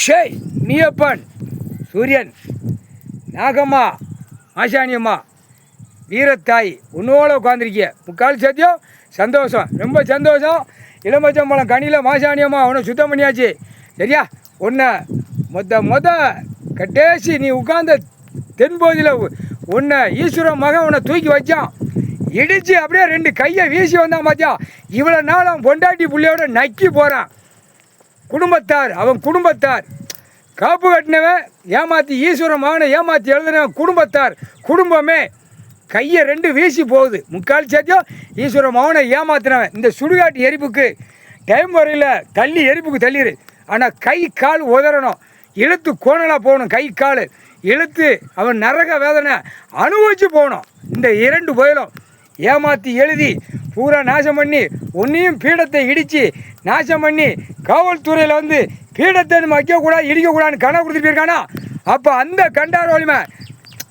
ஷேய் நீயப்பன் சூரியன் நாகம்மா ஆசாணியம்மா வீரத்தாய் உன்னோட உட்காந்துருக்கிய முக்கால் சத்தியம் சந்தோஷம், ரொம்ப சந்தோஷம். இளமச்சம்பழம் கனியில் மாசாணியம்மா உன்னை சுத்தம் பண்ணியாச்சு சரியா. உன்னை மொத கட்டேசி நீ உட்கார்ந்த தென்பகுதியில் உன்னை ஈஸ்வரன் மகன் உன்னை தூக்கி வச்சான், இடித்து அப்படியே 2 கையை வீசி வந்தான் பார்த்தியா. இவ்வளோ நாள் அவன் பொண்டாட்டி பிள்ளையோட நக்கி போகிறான். குடும்பத்தார் அவன் குடும்பத்தார் காப்பு கட்டினவன் ஏமாற்றி ஈஸ்வரன் மகனை ஏமாற்றி எழுதுனவன் குடும்பத்தார் குடும்பமே கையை 2 வீசி போகுது. முக்கால் சத்தியம் ஈஸ்வரன் மகனை ஏமாத்தினவன். இந்த சுடுகாட்டு எரிப்புக்கு டைம் வரையில் தள்ளி எரிப்புக்கு தள்ளிடு. ஆனால் கை கால் உதறணும், இழுத்து கோணலாக போகணும், கை கால் இழுத்து அவன் நரக வேதனை அனுபவித்து போகணும். இந்த 2 புயலும் ஏமாற்றி எழுதி பூரா நாசம் பண்ணி ஒன்றையும் பீடத்தை இடித்து நாசம் பண்ணி காவல்துறையில் வந்து பீடத்தை நம்ம வைக்கக்கூடாது இடிக்கக்கூடாதுன்னு கணக்கு கொடுத்துட்டு போயிருக்கானா. அப்போ அந்த கண்டார் வலிமை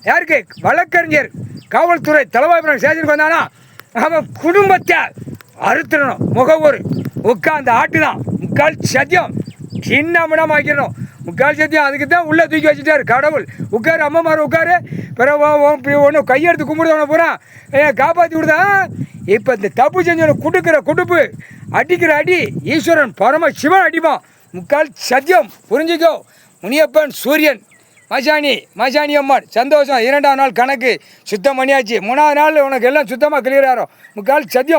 யாருக்கு? வழக்கறிஞர் காவல்துறை தலைவாய்ப்புறம் ஸ்டேஷனுக்கு வந்தானா அவன் குடும்பத்தை அறுத்துடணும். முகவூர் உட்காந்து ஆட்டுதான் முக்கால் சத்தியம் சின்னமிடம் ஆக்கிடணும். முக்கால் சத்தியம் அதுக்கு தான் உள்ளே தூக்கி வச்சுட்டார் கடவுள். உட்காரு அம்மாமார் உட்காரு, பிறகு ஒன்று கையெடுத்து கும்பிடுவன பூரா காப்பாற்றி விடுதா. இப்போ இந்த தப்பு செஞ்சவனை கொடுக்குற குடுப்பு அடிக்கிற அடி ஈஸ்வரன் பரம சிவன் அடிப்பான். முக்கால் சத்தியம் புரிஞ்சுக்கோ. முனியப்பன் சூரியன் மாசாணி அம்மாள் சந்தோஷம். 2ஆம் நாள் கணக்கு சுத்தம் பண்ணியாச்சு. 3ஆவது நாள் உனக்கு எல்லாம் சுத்தமாக கிளியர் ஆகும். முக்கால் சத்தியம்.